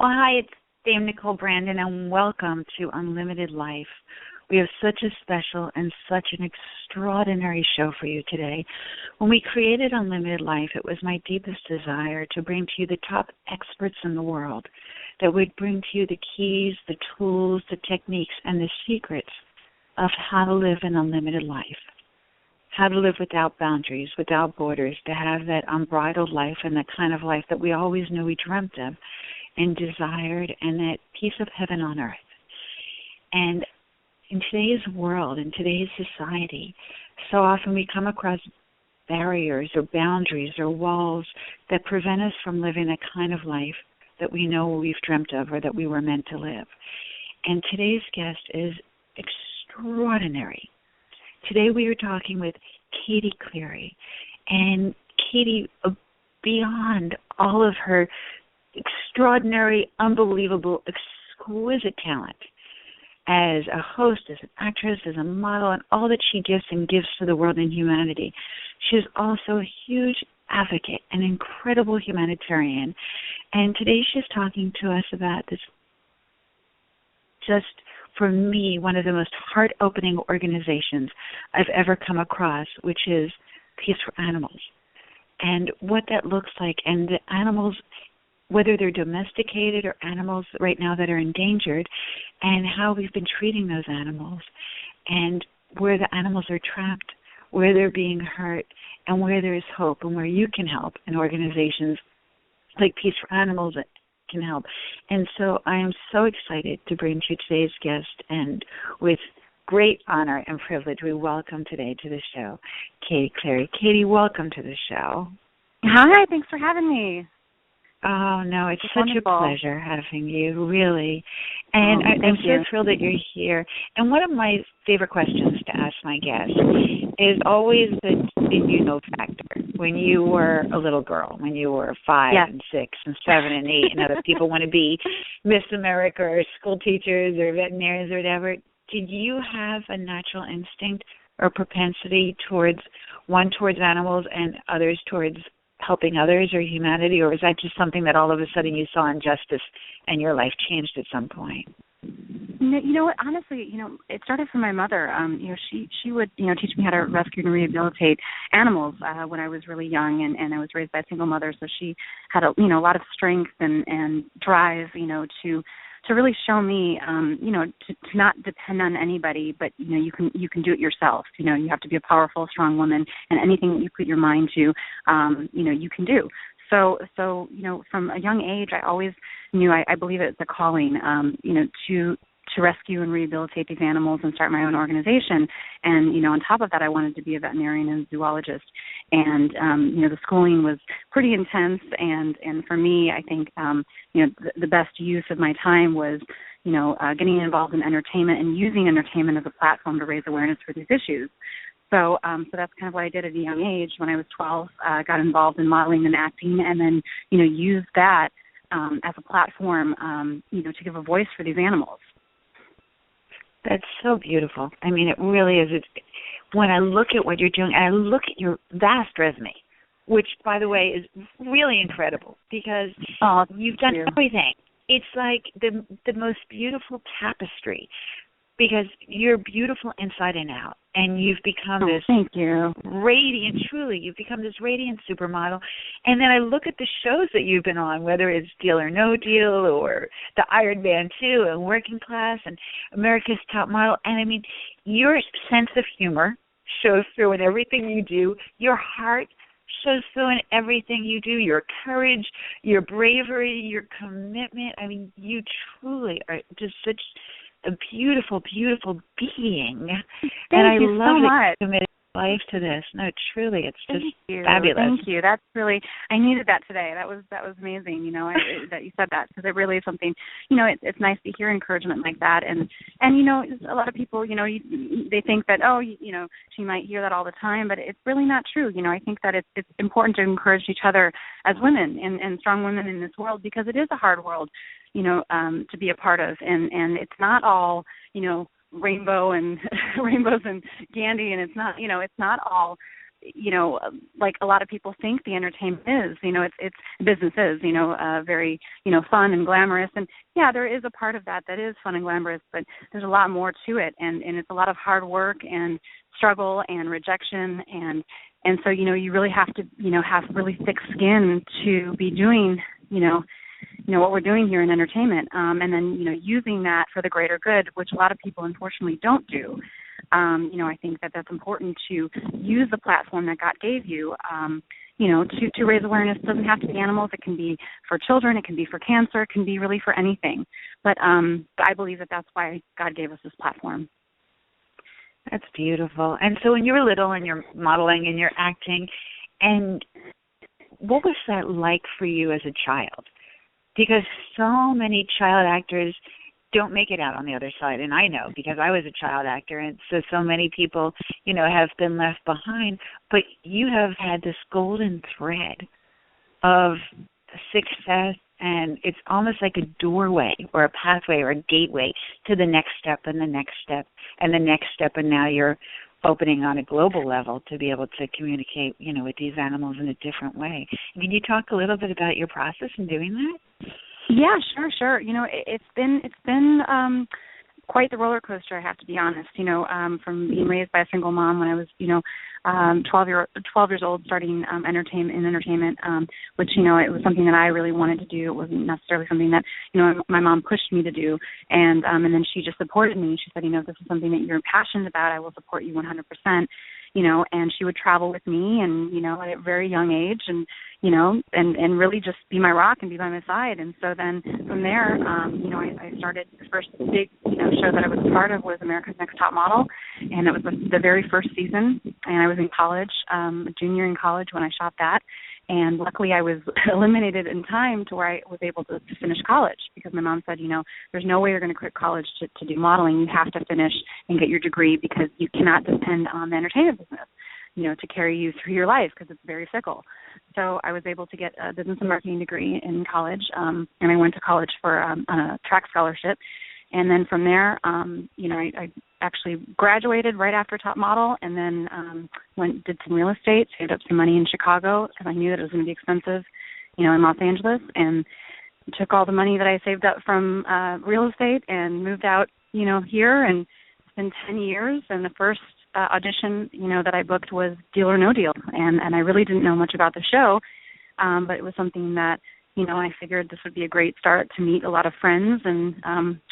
Well, hi, it's Dame Nicole Brandon, and welcome to Unlimited Life. We have such a special and such an extraordinary show for you today. When we created Unlimited Life, it was my deepest desire to bring to you the top experts in the world that would bring to you the keys, the tools, the techniques, and the secrets of how to live an unlimited life, how to live without boundaries, without borders, to have that unbridled life and the kind of life that we always knew we dreamt of and desired, and that piece of heaven on earth. And in today's world, in today's society, so often we come across barriers or boundaries or walls that prevent us from living the kind of life that we know we've dreamt of or that we were meant to live. And today's guest is extraordinary. Today we are talking with Katie Cleary. And Katie, beyond all of her extraordinary, unbelievable, exquisite talent as a host, as an actress, as a model, and all that she gives to the world and humanity, she is also a huge advocate, an incredible humanitarian. And today she's talking to us about this, just for me, one of the most heart-opening organizations I've ever come across, which is Peace for Animals, and what that looks like, and the animals, whether they're domesticated or animals right now that are endangered, and how we've been treating those animals, and where the animals are trapped, where they're being hurt, and where there is hope, and where you can help, and organizations like Peace for Animals that can help. And so I am so excited to bring to you today's guest, and with great honor and privilege, we welcome today to the show Katie Cleary. Katie, welcome to the show. Hi, thanks for having me. Oh, no, it's such wonderful. a pleasure having you, really. And I'm so thrilled that you're here. And one of my favorite questions to ask my guests is always the did you know factor. When you were a little girl, when you were 5 and 6 and 7 and 8, and other people want to be Miss America or school teachers or veterinarians or whatever, did you have a natural instinct or propensity towards animals and others towards helping others or humanity, or was that just something that all of a sudden you saw injustice and your life changed at some point? You know what? Honestly, it started from my mother. She would, teach me how to rescue and rehabilitate animals when I was really young, and I was raised by a single mother, so she had a lot of strength and drive, to really show me, to not depend on anybody, but you can do it yourself. You have to be a powerful, strong woman, and anything that you put your mind to, you can do. So from a young age, I always knew I believe it's a calling, to rescue and rehabilitate these animals and start my own organization. And on top of that, I wanted to be a veterinarian and zoologist. And the schooling was pretty intense. And for me, I think the best use of my time was getting involved in entertainment and using entertainment as a platform to raise awareness for these issues. So that's kind of what I did at a young age. When I was 12, got involved in modeling and acting, and then used that as a platform to give a voice for these animals. That's so beautiful. I mean, it really is. When I look at what you're doing, and I look at your vast resume, which, by the way, is really incredible because you've done everything. It's like the most beautiful tapestry because you're beautiful inside and out, and you've become this radiant, truly, you've become this radiant supermodel. And then I look at the shows that you've been on, whether it's Deal or No Deal or The Iron Man 2 and Working Class and America's Top Model, and I mean, your sense of humor shows through in everything you do. Your heart shows through in everything you do, your courage, your bravery, your commitment. I mean, you truly are just such a beautiful, beautiful being. Thank you love so that much. you committed life to this. No, truly, it's just fabulous. fabulous. Thank you. That's really, I needed that today. That was amazing, that you said that, because it really is something, it's nice to hear encouragement like that. And a lot of people, they think that, she might hear that all the time, but it's really not true. I think that it's important to encourage each other as women and strong women in this world, because it is a hard world, to be a part of. And it's not all, rainbows and candy, and it's not all like a lot of people think the entertainment is. It's business is, very, fun and glamorous. And yeah, there is a part of that is fun and glamorous, but there's a lot more to it. And it's a lot of hard work and struggle and rejection. And so, you really have to, have really thick skin to be doing, what we're doing here in entertainment. And then, using that for the greater good, which a lot of people unfortunately don't do. I think that's important to use the platform that God gave you, to raise awareness. It doesn't have to be animals. It can be for children. It can be for cancer. It can be really for anything. But I believe that's why God gave us this platform. That's beautiful. And so when you were little and you're modeling and you're acting, and what was that like for you as a child? Because so many child actors don't make it out on the other side, and I know because I was a child actor, and so many people, have been left behind, but you have had this golden thread of success, and it's almost like a doorway or a pathway or a gateway to the next step and the next step and the next step, and now you're opening on a global level to be able to communicate, with these animals in a different way. Can you talk a little bit about your process in doing that? Yeah, sure. It's been quite the roller coaster, I have to be honest. From being raised by a single mom when I was, 12 years old, starting entertainment, which it was something that I really wanted to do. It wasn't necessarily something that my mom pushed me to do, and then she just supported me. She said, if this is something that you're passionate about, I will support you 100%. And she would travel with me, and at a very young age, and and really just be my rock and be by my side. And so then from there, I started the first big show that I was a part of was America's Next Top Model, and it was the very first season. And I was in college, a junior in college when I shot that. And luckily I was eliminated in time to where I was able to finish college, because my mom said, there's no way you're going to quit college to do modeling. You have to finish and get your degree, because you cannot depend on the entertainment business, to carry you through your life, because it's very fickle. So I was able to get a business and marketing degree in college, and I went to college for a track scholarship. And then from there, I actually graduated right after Top Model, and then did some real estate, saved up some money in Chicago, because I knew that it was going to be expensive, in Los Angeles, and took all the money that I saved up from real estate and moved out, here, and it's been 10 years, and the first audition, that I booked was Deal or No Deal, and I really didn't know much about the show, but it was something that I figured this would be a great start to meet a lot of friends, and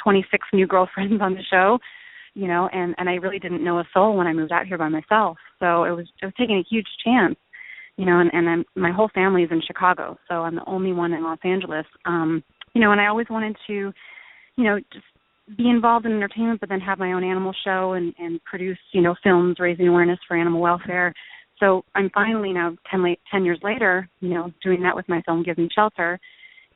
26 new girlfriends on the show, and I really didn't know a soul when I moved out here by myself. So it was taking a huge chance, and my whole family is in Chicago, so I'm the only one in Los Angeles, and I always wanted to, just be involved in entertainment, but then have my own animal show and produce, films raising awareness for animal welfare. So I'm finally now 10 years later, doing that with my film Give Me Shelter,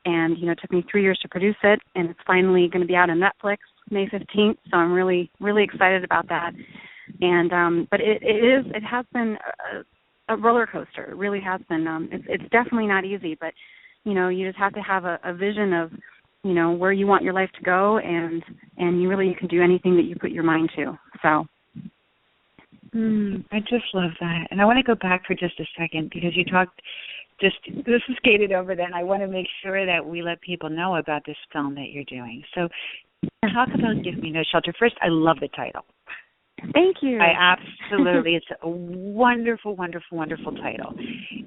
and it took me 3 years to produce it, and it's finally going to be out on Netflix May 15th. So I'm really, really excited about that. And but it has been a roller coaster. It really has been. It's definitely not easy, but you just have to have a vision of where you want your life to go, and you can do anything that you put your mind to. So. I just love that. And I want to go back for just a second, because you talked, this is skated over then. I want to make sure that we let people know about this film that you're doing. So talk about Give Me No Shelter. First, I love the title. Thank you. I absolutely, it's a wonderful, wonderful, wonderful title.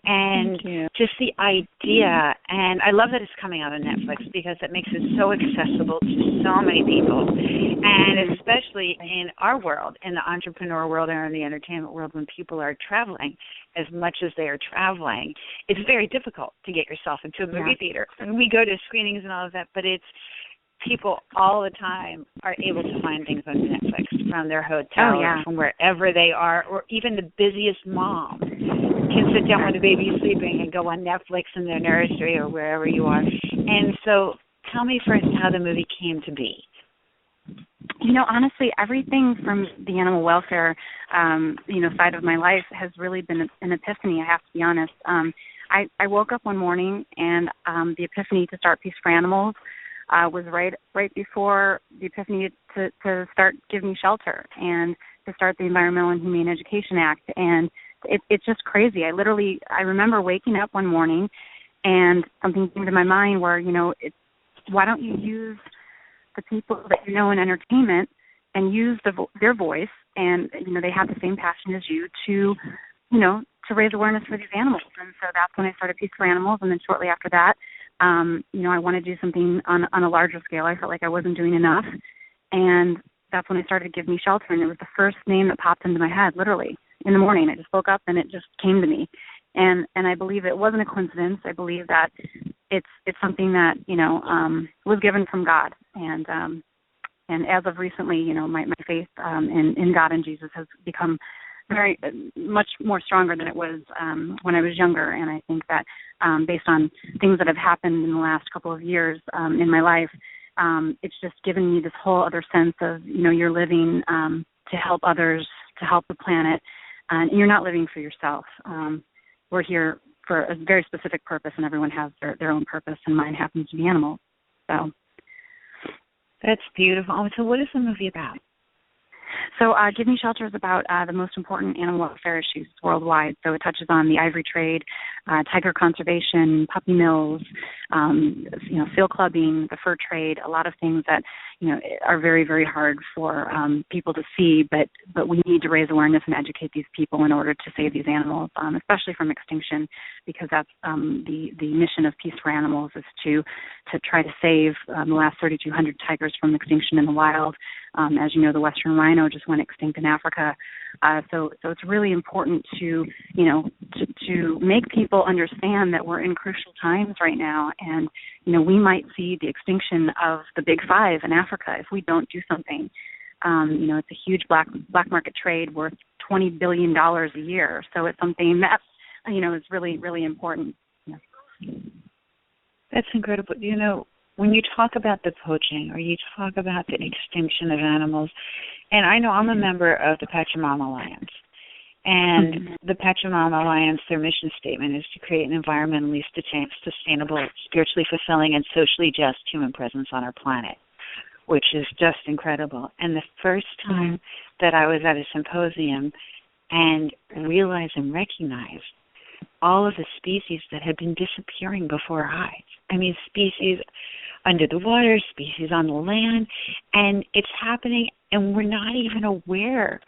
And just the idea, and I love that it's coming out on Netflix, because it makes it so accessible to so many people. And especially in our world, in the entrepreneur world or in the entertainment world, when people are traveling as much as they are traveling, it's very difficult to get yourself into a movie theater. And we go to screenings and all of that, but it's, people all the time are able to find things on Netflix from their hotel, or from wherever they are, or even the busiest mom can sit down when the baby's sleeping and go on Netflix in their nursery or wherever you are. And so tell me first how the movie came to be. Honestly, everything from the animal welfare, side of my life has really been an epiphany, I have to be honest. I woke up one morning, and the epiphany to start Peace for Animals was right before the epiphany to start Give Me Shelter, and to start the Environmental and Humane Education Act, and it's just crazy. I remember waking up one morning and something came to my mind where, why don't you use the people that you know in entertainment and use their voice, and, they have the same passion as you to raise awareness for these animals. And so that's when I started Peace for Animals, and then shortly after that, I wanted to do something on a larger scale. I felt like I wasn't doing enough, and that's when I started Give Me Shelter, and it was the first name that popped into my head, literally, in the morning. I just woke up, and it just came to me. And I believe it wasn't a coincidence. I believe that it's something that, was given from God. And as of recently, my faith in God and Jesus has become very much more stronger than it was when I was younger. And I think that based on things that have happened in the last couple of years in my life, it's just given me this whole other sense of, you're living to help others, to help the planet, and you're not living for yourself. We're here for a very specific purpose, and everyone has their own purpose, and mine happens to be animals. So that's beautiful. So what is the movie about? So Give Me Shelter is about the most important animal welfare issues worldwide. So it touches on the ivory trade, tiger conservation, puppy mills, seal clubbing, the fur trade, a lot of things that, are very, very hard for people to see, but we need to raise awareness and educate these people in order to save these animals, especially from extinction, because that's the mission of Peace for Animals is to try to save the last 3,200 tigers from extinction in the wild. As you know, the western rhino just went extinct in Africa. So it's really important to make people understand that we're in crucial times right now, and we might see the extinction of the big five in Africa if we don't do something. It's a huge black market trade worth $20 billion a year. So it's something that is really, really important. Yeah. That's incredible. When you talk about the poaching or you talk about the extinction of animals, and I know I'm a member of the Pachamama Alliance, and the Pachamama Alliance, their mission statement is to create an environmentally sustainable, spiritually fulfilling, and socially just human presence on our planet, which is just incredible. And the first time that I was at a symposium and realized and recognized all of the species that had been disappearing before our eyes. I mean, species under the water, species on the land, and it's happening, and we're not even aware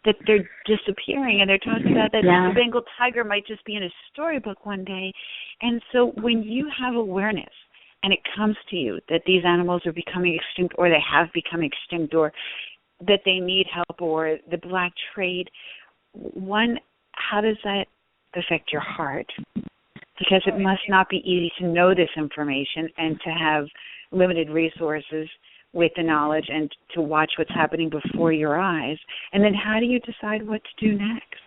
that they're disappearing. And they're talking about that the Bengal tiger might just be in a storybook one day. And so when you have awareness and it comes to you that these animals are becoming extinct, or they have become extinct, or that they need help, or the black trade, one, how does that affect your heart? Because it must not be easy to know this information and to have limited resources with the knowledge and to watch what's happening before your eyes. And then how do you decide what to do next?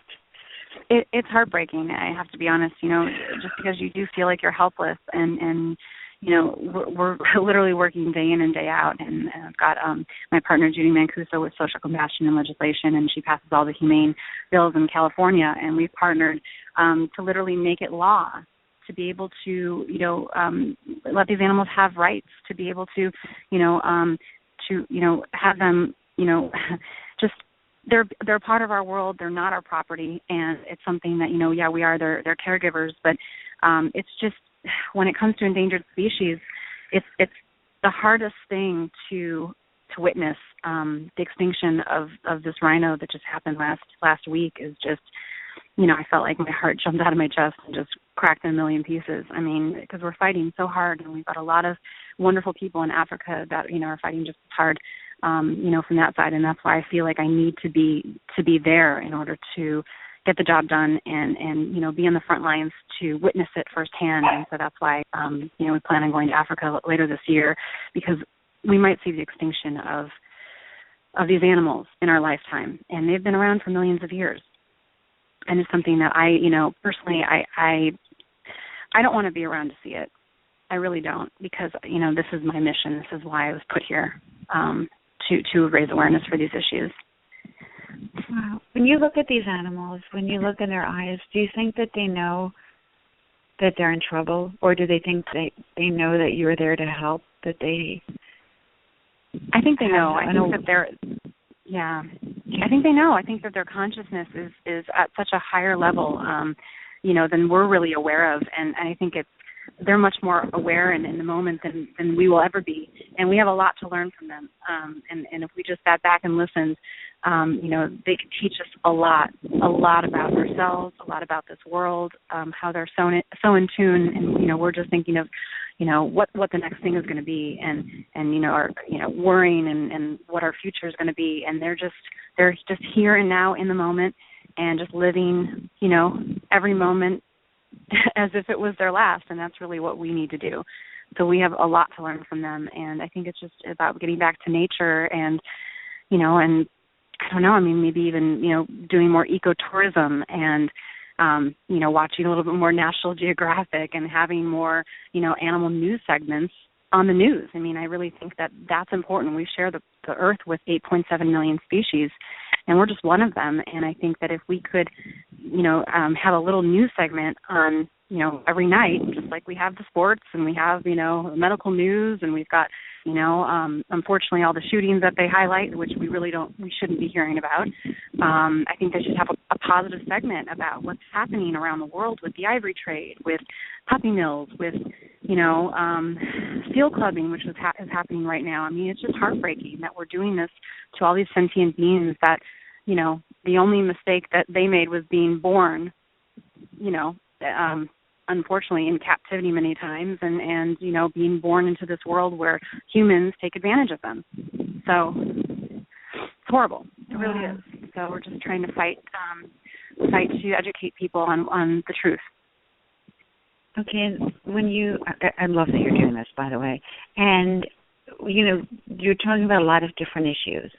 It's heartbreaking, I have to be honest, just because you do feel like you're helpless, and we're literally working day in and day out, and I've got my partner Judy Mancuso with Social Compassion and Legislation, and she passes all the humane bills in California, and we've partnered to literally make it law to be able to, let these animals have rights, to be able to, have them, just they're part of our world. They're not our property, and it's something that, we are their caregivers, but it's just, when it comes to endangered species, it's the hardest thing to witness. The extinction of this rhino that just happened last week is just, I felt like my heart jumped out of my chest and just cracked in a million pieces. I mean, because we're fighting so hard, and we've got a lot of wonderful people in Africa that, are fighting just as hard, from that side. And that's why I feel like I need to be there in order to get the job done and be on the front lines to witness it firsthand. And so that's why, we plan on going to Africa later this year, because we might see the extinction of these animals in our lifetime. And they've been around for millions of years. And it's something that I, personally, I don't want to be around to see it. I really don't, because, this is my mission. This is why I was put here, to raise awareness for these issues. Wow. When you look at these animals, when you look in their eyes, do you think that they know that they're in trouble, or do they think they know that you're there to help, that they... I think they know. I think that they're... Yeah. I think they know. I think that their consciousness is at such a higher level, than we're really aware of, and I think they're much more aware and in the moment than we will ever be, and we have a lot to learn from them. And if we just sat back and listened, they could teach us a lot about ourselves, a lot about this world, how they're so in tune, and we're just thinking of, what the next thing is going to be, and our worrying and what our future is going to be, and they're just here and now in the moment, and just living, every moment as if it was their last, and that's really what we need to do. So we have a lot to learn from them, and I think it's just about getting back to nature and, and I don't know, maybe even, doing more ecotourism and, watching a little bit more National Geographic and having more, animal news segments on the news. I really think that that's important. We share the Earth with 8.7 million species, and we're just one of them. And I think that if we could, have a little news segment on, every night, just like we have the sports and we have, medical news, and we've got, unfortunately all the shootings that they highlight, which we shouldn't be hearing about. I think they should have a positive segment about what's happening around the world with the ivory trade, with puppy mills, with, seal clubbing, which is happening right now. It's just heartbreaking that we're doing this to all these sentient beings that, the only mistake that they made was being born, unfortunately in captivity many times, and being born into this world where humans take advantage of them. So it's horrible. It really is. So we're just trying to fight to educate people on the truth. Okay, I love that you're doing this, by the way. And, you're talking about a lot of different issues,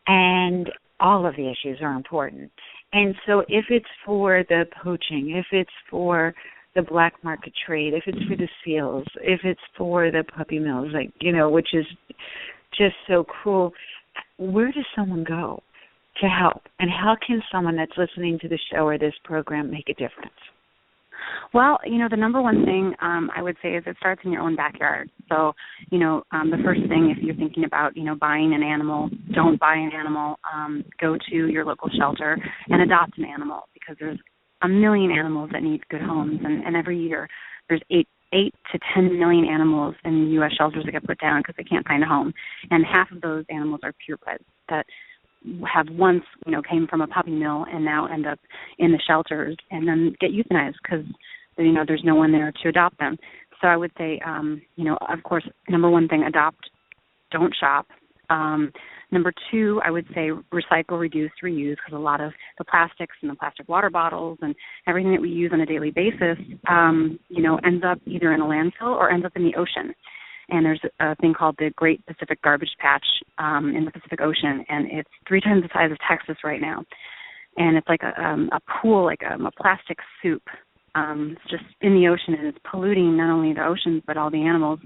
and all of the issues are important. And so if it's for the poaching, if it's for the black market trade, if it's for the seals, if it's for the puppy mills, which is just so cruel, where does someone go to help? And how can someone that's listening to the show or this program make a difference? Well, the number one thing I would say is it starts in your own backyard. So, the first thing, if you're thinking about, buying an animal, don't buy an animal. Go to your local shelter and adopt an animal, because there's a million animals that need good homes. And every year there's 8 to 10 million animals in U.S. shelters that get put down because they can't find a home. And half of those animals are purebreds that have once, came from a puppy mill and now end up in the shelters and then get euthanized because, there's no one there to adopt them. So I would say, of course, number one thing, adopt, don't shop. Number two, I would say recycle, reduce, reuse, because a lot of the plastics and the plastic water bottles and everything that we use on a daily basis, ends up either in a landfill or ends up in the ocean. And there's a thing called the Great Pacific Garbage Patch in the Pacific Ocean, and it's 3 times the size of Texas right now. And it's like a pool, like a plastic soup. It's just in the ocean, and it's polluting not only the oceans but all the animals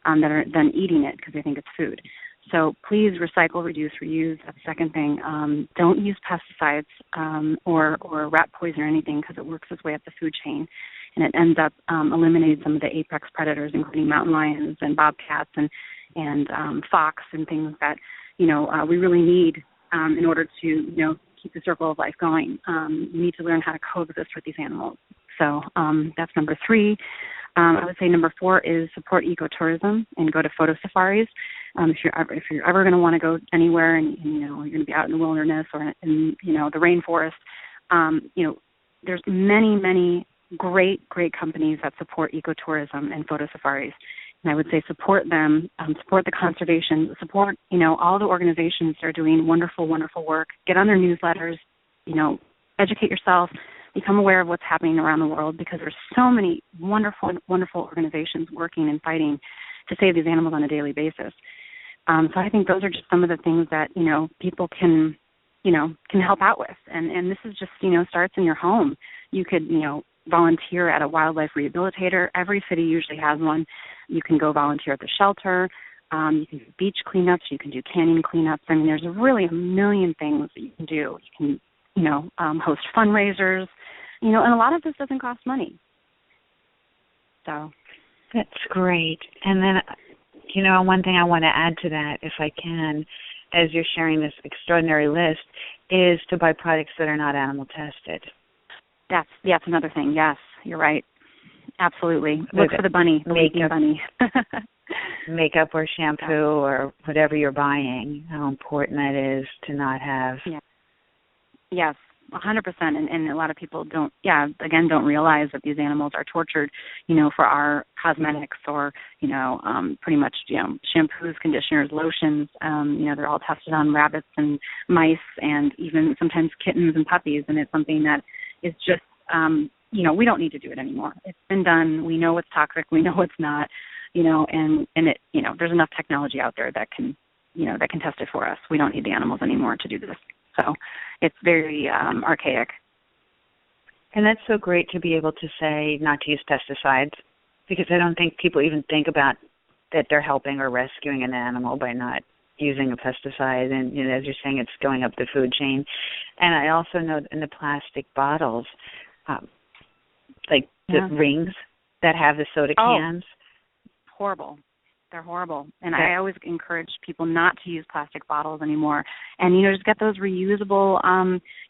that are then eating it because they think it's food. So please recycle, reduce, reuse. That's the second thing. Don't use pesticides or rat poison or anything, because it works its way up the food chain, and it ends up eliminating some of the apex predators, including mountain lions and bobcats and fox and things that we really need in order to keep the circle of life going. We need to learn how to coexist with these animals. So that's number 3. I would say number 4 is support ecotourism and go to photo safaris. If you're ever going to want to go anywhere and you're going to be out in the wilderness or in the rainforest, there's many great companies that support ecotourism and photo safaris. And I would say support them, support the conservation, support all the organizations that are doing wonderful work. Get on their newsletters, educate yourself. Become aware of what's happening around the world, because there's so many wonderful organizations working and fighting to save these animals on a daily basis. So I think those are just some of the things that, people can help out with. And this is just, starts in your home. You could, volunteer at a wildlife rehabilitator. Every city usually has one. You can go volunteer at the shelter. You can do beach cleanups. You can do canyon cleanups. There's really a million things that you can do. You can, host fundraisers. And a lot of this doesn't cost money. So that's great. And then, one thing I want to add to that, if I can, as you're sharing this extraordinary list, is to buy products that are not animal tested. That's another thing. Yes, you're right. Absolutely. Look for the bunny, the leaking bunny. Makeup or shampoo or whatever you're buying, how important that is to not have. Yeah. Yes, 100%. And a lot of people don't realize that these animals are tortured, for our cosmetics or, pretty much, shampoos, conditioners, lotions. They're all tested on rabbits and mice and even sometimes kittens and puppies. And it's something that is just, we don't need to do it anymore. It's been done. We know what's toxic. We know what's not, and it, there's enough technology out there that can test it for us. We don't need the animals anymore to do this. So it's very archaic. And that's so great to be able to say not to use pesticides, because I don't think people even think about that they're helping or rescuing an animal by not using a pesticide. And, as you're saying, it's going up the food chain. And I also know in the plastic bottles, like the rings that have the soda cans. Horrible. They're horrible. And I always encourage people not to use plastic bottles anymore. And, just get those reusable,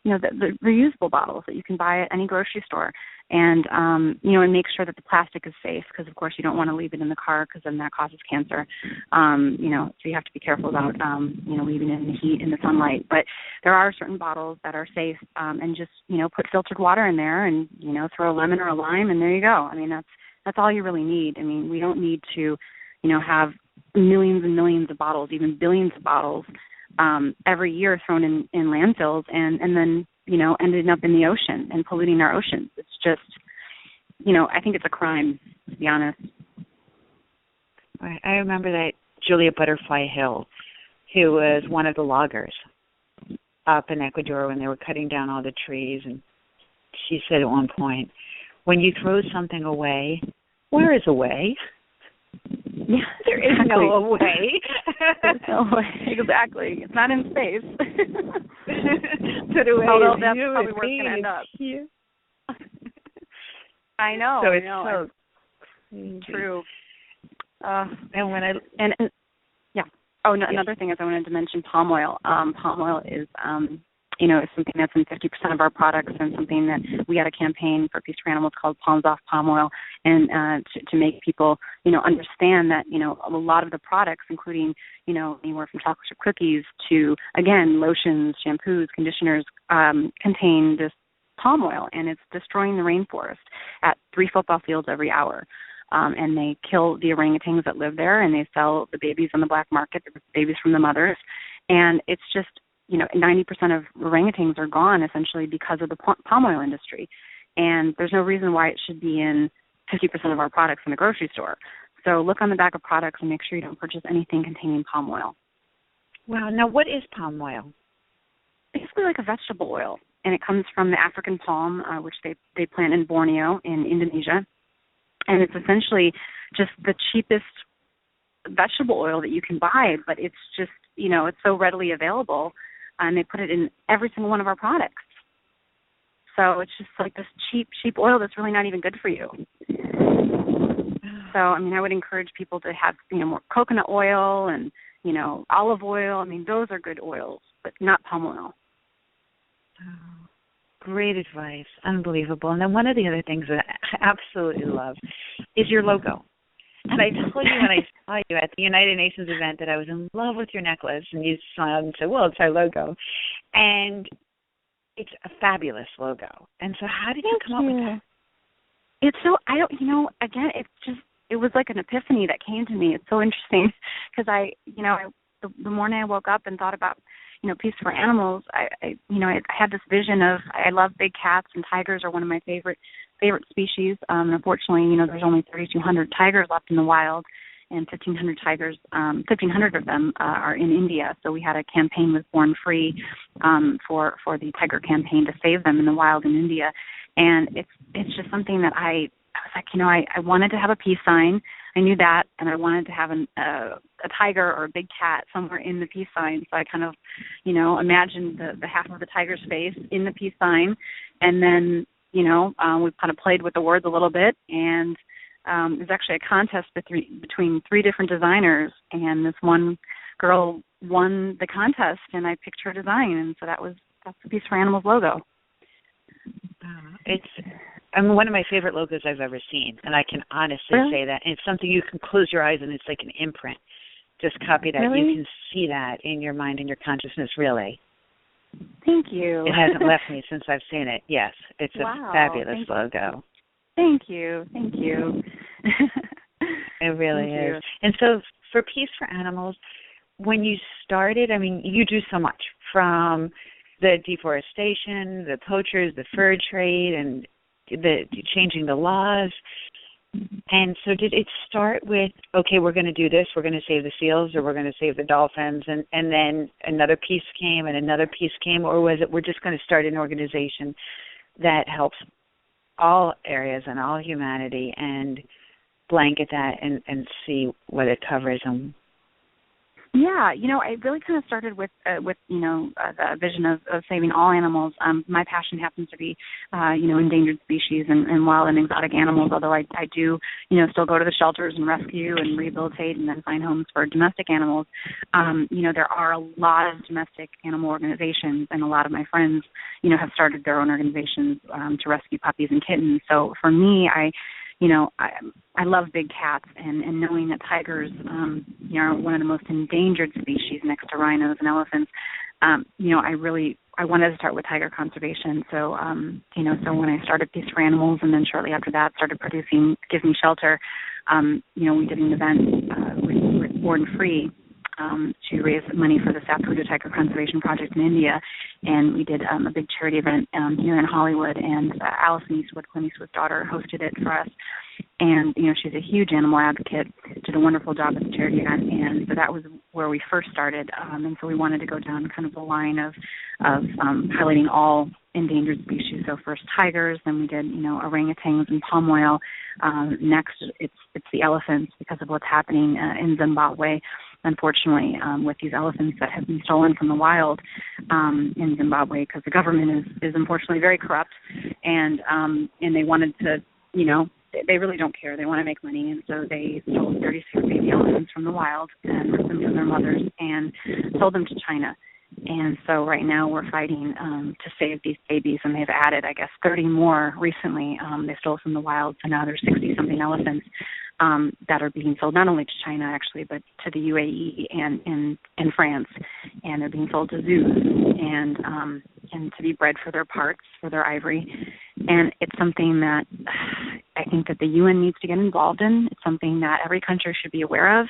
the reusable bottles that you can buy at any grocery store. And, and make sure that the plastic is safe because, of course, you don't want to leave it in the car because then that causes cancer. So you have to be careful about, leaving it in the heat, in the sunlight. But there are certain bottles that are safe and just, put filtered water in there and, throw a lemon or a lime and there you go. I mean, that's all you really need. I mean, we don't need to have millions and millions of bottles, even billions of bottles every year thrown in landfills and then, ending up in the ocean and polluting our oceans. It's just, I think it's a crime, to be honest. I remember that Julia Butterfly Hill, who was one of the loggers up in Ecuador when they were cutting down all the trees, and she said at one point, when you throw something away, where is away? Yeah, there is no away. There's no way. Exactly. It's not in space. Put away. Although that's probably where it's going to end up. Here. I know. So I it's know. so true. And when another thing is I wanted to mention palm oil. Palm oil is is something that's in 50% of our products, and something that we had a campaign for Peace for Animals called Palms Off Palm Oil, and to make people, understand that, a lot of the products, including, anywhere from chocolate chip cookies to, again, lotions, shampoos, conditioners, contain this palm oil, and it's destroying the rainforest at 3 football fields every hour. And they kill the orangutans that live there, and they sell the babies on the black market, the babies from the mothers, and it's just, 90% of orangutans are gone essentially because of the palm oil industry. And there's no reason why it should be in 50% of our products in the grocery store. So look on the back of products and make sure you don't purchase anything containing palm oil. Wow. Now, what is palm oil? Basically like a vegetable oil. And it comes from the African palm, which they plant in Borneo in Indonesia. And it's essentially just the cheapest vegetable oil that you can buy, but it's just, it's so readily available. And they put it in every single one of our products. So it's just like this cheap oil that's really not even good for you. So, I would encourage people to have, more coconut oil and, olive oil. Those are good oils, but not palm oil. Oh, great advice. Unbelievable. And then one of the other things that I absolutely love is your logo. And I told you when I saw you at the United Nations event that I was in love with your necklace, and you smiled and said, well, it's our logo. And it's a fabulous logo. And so how did you come up with that? It's so, again, it was like an epiphany that came to me. It's so interesting because the morning I woke up and thought about, Peace for Animals, I had this vision of, I love big cats, and tigers are one of my favorite species. Unfortunately, there's only 3,200 tigers left in the wild, and 1,500 of them are in India. So we had a campaign with Born Free for the tiger campaign to save them in the wild in India. And it's just something that I was like, I wanted to have a peace sign. I knew that, and I wanted to have a tiger or a big cat somewhere in the peace sign. So I kind of, imagined the half of the tiger's face in the peace sign, and then, we kind of played with the words a little bit, and it was actually a contest between 3 different designers, and this one girl won the contest, and I picked her design, and so that was that's the Peace for Animals logo. It's one of my favorite logos I've ever seen, and I can honestly say that. And it's something you can close your eyes and it's like an imprint. Just copy that. Really? You can see that in your mind and your consciousness, really. Thank you. It hasn't left me since I've seen it. Yes, it's a fabulous logo. Thank you. Thank you. It really Thank is. you. And so for Peace for Animals, when you started, I mean, you do so much, from the deforestation, the poachers, the fur trade, and the changing the laws. And so did it start with, okay, we're going to do this, we're going to save the seals, or we're going to save the dolphins, and then another piece came and another piece came, or was it we're just going to start an organization that helps all areas and all humanity and blanket that and see what it covers? And yeah, I really kind of started with the vision of saving all animals. My passion happens to be, endangered species and wild and exotic animals, although I do, still go to the shelters and rescue and rehabilitate and then find homes for domestic animals. There are a lot of domestic animal organizations, and a lot of my friends, have started their own organizations to rescue puppies and kittens. So for me, I love big cats, and knowing that tigers, are one of the most endangered species next to rhinos and elephants, I wanted to start with tiger conservation. So, so when I started Peace for Animals, and then shortly after that started producing Give Me Shelter, we did an event with Born Free to raise money for the Saputo Tiger Conservation Project in India, and we did a big charity event here in Hollywood, and Allison Eastwood, Clint Eastwood's daughter, hosted it for us. And, she's a huge animal advocate, did a wonderful job at the charity event, and so that was where we first started. And so we wanted to go down kind of the line of highlighting all endangered species. So first tigers, then we did, orangutans and palm oil. Next, it's the elephants, because of what's happening in Zimbabwe, unfortunately, with these elephants that have been stolen from the wild in Zimbabwe, because the government is unfortunately very corrupt, and they wanted to, they really don't care. They want to make money, and so they stole 36 baby elephants from the wild and ripped them from their mothers and sold them to China. And so right now we're fighting to save these babies, and they've added, I guess, 30 more recently. They stole from the wild, so now there's 60-something elephants that are being sold not only to China, actually, but to the UAE and France, and they're being sold to zoos and to be bred for their parts, for their ivory. And it's something that I think that the UN needs to get involved in. It's something that every country should be aware of,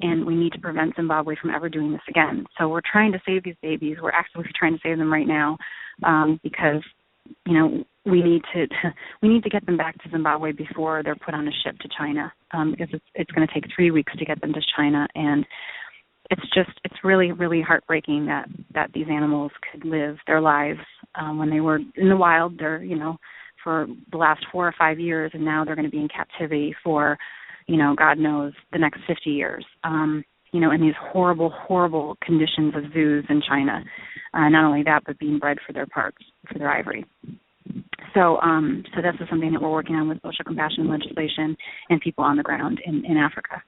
and we need to prevent Zimbabwe from ever doing this again. So we're trying to save these babies. We're actively trying to save them right now because, we need to get them back to Zimbabwe before they're put on a ship to China, because it's going to take 3 weeks to get them to China. And it's really, really heartbreaking that these animals could live their lives when they were in the wild. They're, for the last 4 or 5 years, and now they're going to be in captivity for, God knows, the next 50 years, in these horrible, horrible conditions of zoos in China. Not only that, but being bred for their parts, for their ivory. So this is something that we're working on with social compassion legislation and people on the ground in Africa.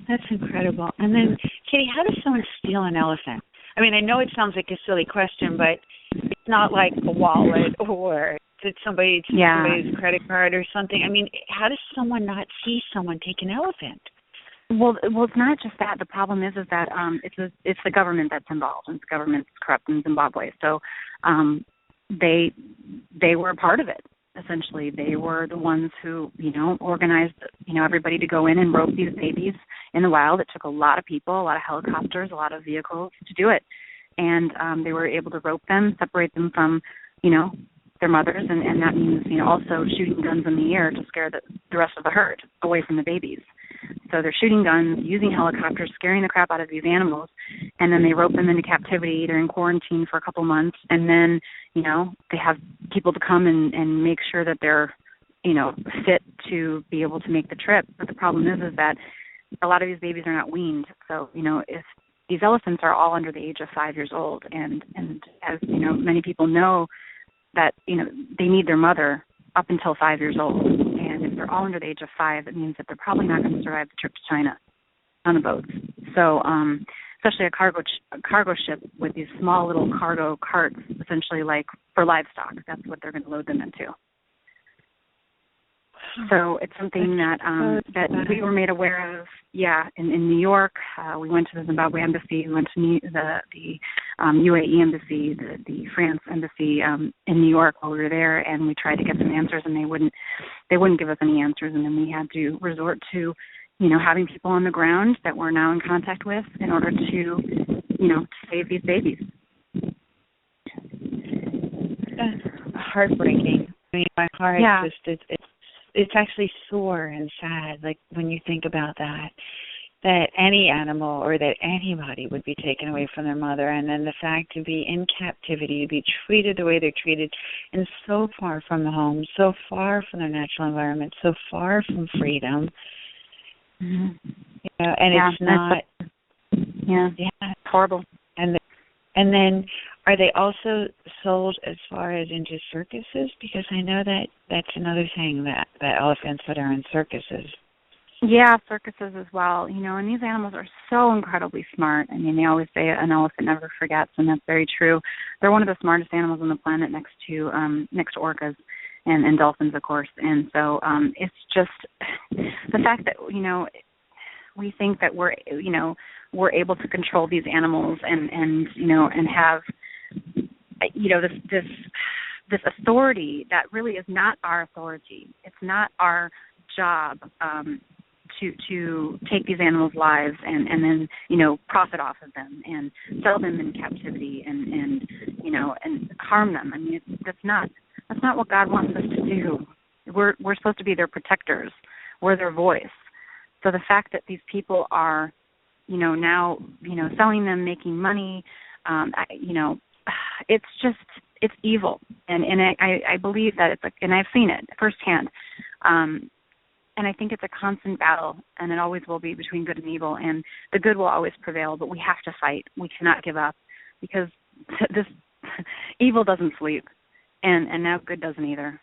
That's incredible. And then, Katie, how does someone steal an elephant? I mean, I know it sounds like a silly question, but it's not like a wallet or did somebody take somebody's credit card or something. I mean, how does someone not see someone take an elephant? Well, it's not just that. The problem is that it's the government that's involved, and the government's corrupt in Zimbabwe. So they were a part of it. Essentially, they were the ones who, organized, everybody to go in and rope these babies in the wild. It took a lot of people, a lot of helicopters, a lot of vehicles to do it. And they were able to rope them, separate them from, their mothers. And that means, also shooting guns in the air to scare the rest of the herd away from the babies. So they're shooting guns, using helicopters, scaring the crap out of these animals, and then they rope them into captivity. They're in quarantine for a couple months, and then, they have people to come and make sure that they're, fit to be able to make the trip. But the problem is that a lot of these babies are not weaned. So, if these elephants are all under the age of 5 years old, and as, many people know that, they need their mother up until 5 years old. And if they're all under the age of 5, it means that they're probably not going to survive the trip to China on the boats. So especially a cargo ship with these small little cargo carts, essentially like for livestock. That's what they're going to load them into. So it's something that we were made aware of. Yeah, in New York, we went to the Zimbabwe embassy, we went to the UAE embassy, the France embassy in New York while we were there, and we tried to get some answers, and they wouldn't give us any answers, and then we had to resort to, having people on the ground that we're now in contact with in order to, to save these babies. That's heartbreaking. I mean, my heart just it's actually sore and sad, like when you think about that any animal or that anybody would be taken away from their mother, and then the fact to be in captivity, to be treated the way they're treated, and so far from the home, so far from their natural environment, so far from freedom. Mm-hmm. And it's not. It's horrible. And then, are they also sold as far as into circuses? Because I know that's another thing, that elephants that are in circuses. Yeah, circuses as well. And these animals are so incredibly smart. I mean, they always say an elephant never forgets, and that's very true. They're one of the smartest animals on the planet, next to orcas and dolphins, of course. And so it's just the fact that we think that we're able to control these animals and have this authority that really is not our authority. It's not our job to take these animals' lives and then profit off of them and sell them in captivity and harm them. I mean, that's not what God wants us to do. We're supposed to be their protectors. We're their voice. So the fact that these people are now selling them, making money, it's evil, and I believe that it's and I've seen it firsthand, and I think it's a constant battle, and it always will be, between good and evil, and the good will always prevail, but we have to fight. We cannot give up, because this evil doesn't sleep, and now good doesn't either.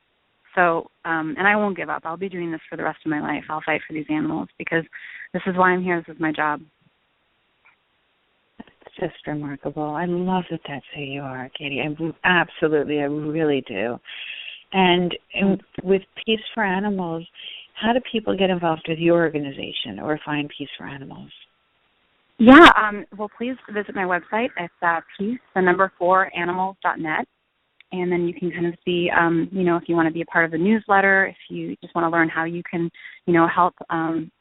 So, and I won't give up. I'll be doing this for the rest of my life. I'll fight for these animals, because this is why I'm here. This is my job. It's just remarkable. I love that that's who you are, Katie. I really do. And with Peace for Animals, how do people get involved with your organization or find Peace for Animals? Yeah, well, please visit my website. It's peace4animals.net. And then you can kind of see, if you want to be a part of the newsletter, if you just want to learn how you can, help, from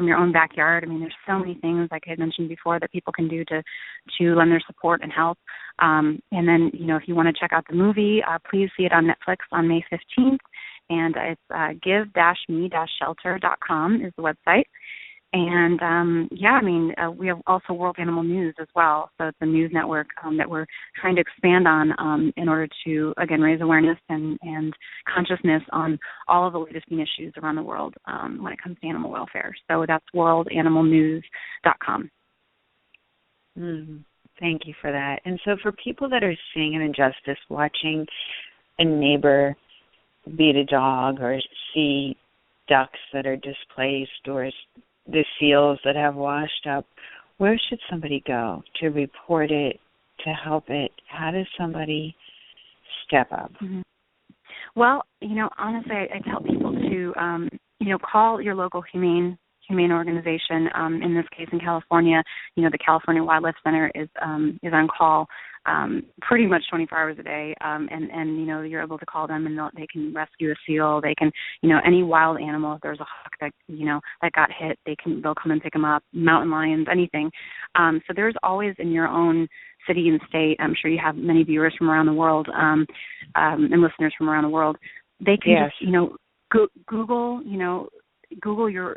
your own backyard. I mean, there's so many things, like I had mentioned before, that people can do to lend their support and help. And then, if you want to check out the movie, please see it on Netflix on May 15th. And it's give-me-shelter.com is the website. And, we have also World Animal News as well. So it's a news network that we're trying to expand on in order to, again, raise awareness and consciousness on all of the latest issues around the world when it comes to animal welfare. So that's worldanimalnews.com. Thank you for that. And so for people that are seeing an injustice, watching a neighbor beat a dog, or see ducks that are displaced, or the seals that have washed up, where should somebody go to report it, to help it? How does somebody step up? Mm-hmm. Well, honestly, I tell people to, call your local humane organization. In this case, in California, the California Wildlife Center is on call pretty much 24 hours a day, and you're able to call them, and they can rescue a seal. They can, any wild animal. If there's a hawk that that got hit, they'll come and pick them up. Mountain lions, anything. So there's always, in your own city and state, I'm sure you have many viewers from around the world and listeners from around the world. They can just Google your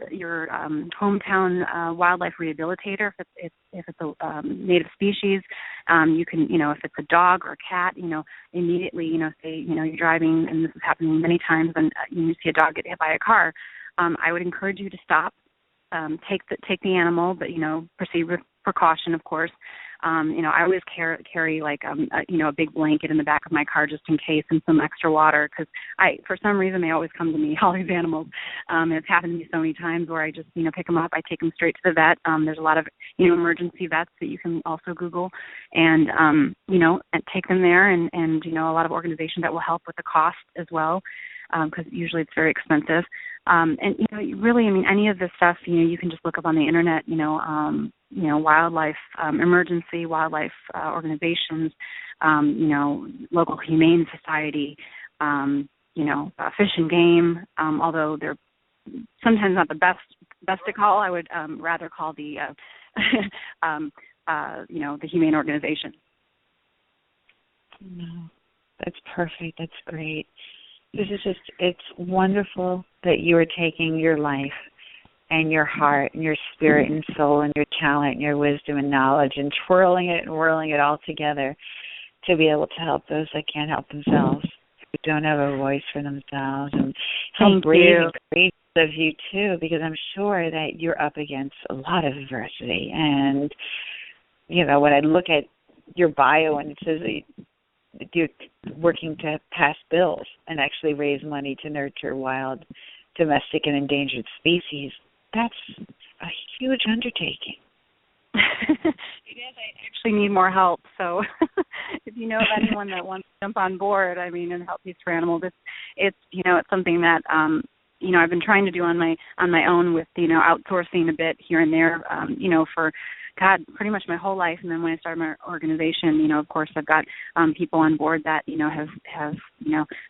hometown wildlife rehabilitator if it's a native species. You can, if it's a dog or a cat, immediately, say, you're driving, and this is happening many times, and you see a dog get hit by a car. I would encourage you to stop, take the animal, but proceed with precaution, of course. I always carry like a big blanket in the back of my car just in case, and some extra water, because for some reason they always come to me, all these animals. It's happened to me so many times where I just pick them up, I take them straight to the vet. There's a lot of emergency vets that you can also Google, and and take them there, and a lot of organizations that will help with the cost as well, because usually it's very expensive. And really, any of this stuff, you can just look up on the internet. Wildlife emergency wildlife organizations, local humane society, Fish and Game. Although they're sometimes not the best to call, I would rather call the the humane organization. No, that's perfect. That's great. It's wonderful that you are taking your life and your heart and your spirit and soul and your talent and your wisdom and knowledge and twirling it and whirling it all together to be able to help those that can't help themselves, who don't have a voice for themselves. And how brave and courageous of you, too, because I'm sure that you're up against a lot of adversity. And, when I look at your bio and it says that you're working to pass bills and actually raise money to nurture wild, domestic, and endangered species, that's a huge undertaking. It is. I actually need more help. So if you know of anyone that wants to jump on board, and help Peace for Animals, it's something that I've been trying to do on my own with outsourcing a bit here and there, for pretty much my whole life. And then when I started my organization, of course I've got people on board that have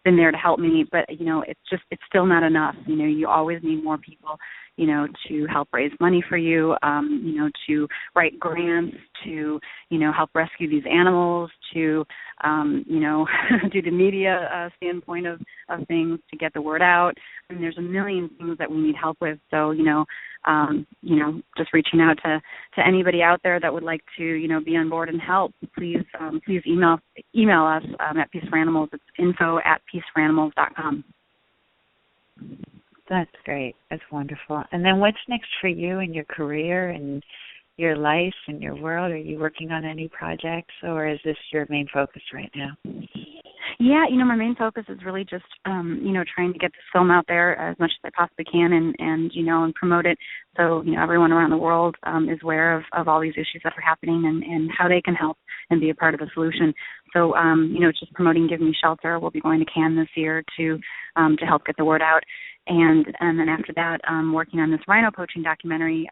been there to help me, but it's still not enough. You always need more people to help raise money for you, to write grants, to help rescue these animals, to do the media standpoint of things, to get the word out. And there's a million things that we need help with. So just reaching out to anybody out there that would like to be on board and help, please email us at Peace for Animals. It's info@peaceforanimals.com. That's great. That's wonderful. And then what's next for you in your career and your life and your world? Are you working on any projects, or is this your main focus right now? Yeah, my main focus is really just, trying to get this film out there as much as I possibly can, and promote it so, everyone around the world is aware of all these issues that are happening and how they can help and be a part of the solution. So, just promoting Give Me Shelter. We'll be going to Cannes this year to help get the word out. And then after that, working on this rhino poaching documentary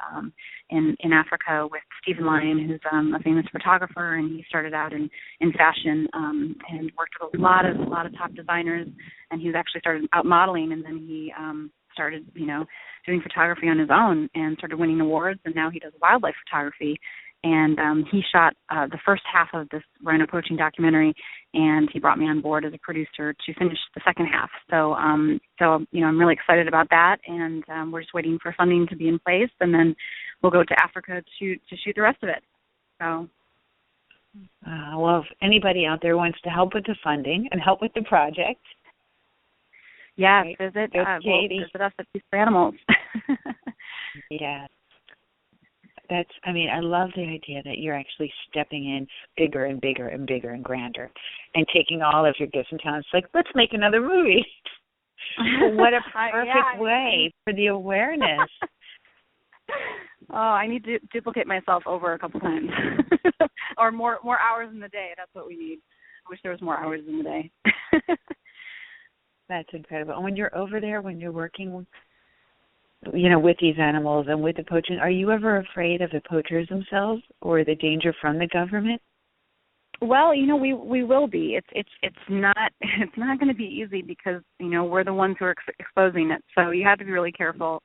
in Africa with Stephen Lyon, who's a famous photographer, and he started out in fashion and worked with a lot of top designers, and he's actually started out modeling, and then he started doing photography on his own and started winning awards, and now he does wildlife photography. And he shot the first half of this rhino poaching documentary, and he brought me on board as a producer to finish the second half. So I'm really excited about that, and we're just waiting for funding to be in place, and then we'll go to Africa to shoot the rest of it. So. Well, if anybody out there wants to help with the funding and help with the project, visit us at Peace for Animals. Yeah. I love the idea that you're actually stepping in bigger and bigger and bigger and grander and taking all of your gifts and talents, like, let's make another movie. What a perfect way for the awareness. Oh, I need to duplicate myself over a couple times. Or more hours in the day. That's what we need. I wish there was more hours in the day. That's incredible. And when you're over there, when you're working with these animals and with the poaching, are you ever afraid of the poachers themselves or the danger from the government? Well, we will be. It's not going to be easy because we're the ones who are exposing it. So you have to be really careful.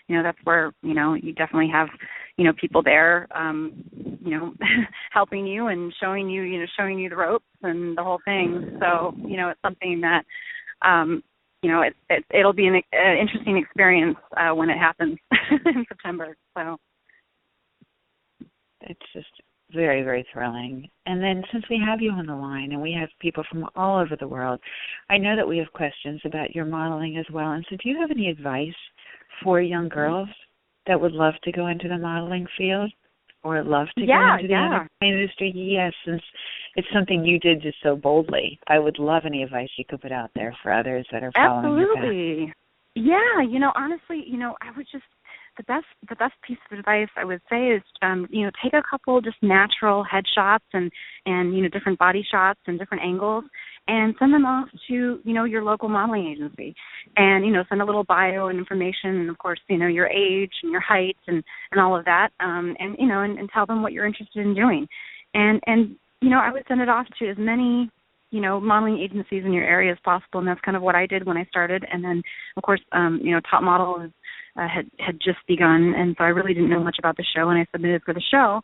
That's where you definitely have people there helping you and showing you the ropes and the whole thing. So it's something that it'll be an interesting experience when it happens in September. So it's just very, very thrilling. And then since we have you on the line and we have people from all over the world, I know that we have questions about your modeling as well. And so do you have any advice for young girls that would love to go into the modeling field or love to Yeah, get into the industry, yes, since it's something you did just so boldly. I would love any advice you could put out there for others that are following your path. Absolutely. Yeah, honestly, I would just the best piece of advice I would say is take a couple just natural headshots and different body shots and different angles and send them off to your local modeling agency, and send a little bio and information, and of course your age and your height and all of that, and tell them what you're interested in doing, and I would send it off to as many modeling agencies in your area as possible, and that's kind of what I did when I started. And then of course Top Model had just begun, and so I really didn't know much about the show, and I submitted for the show.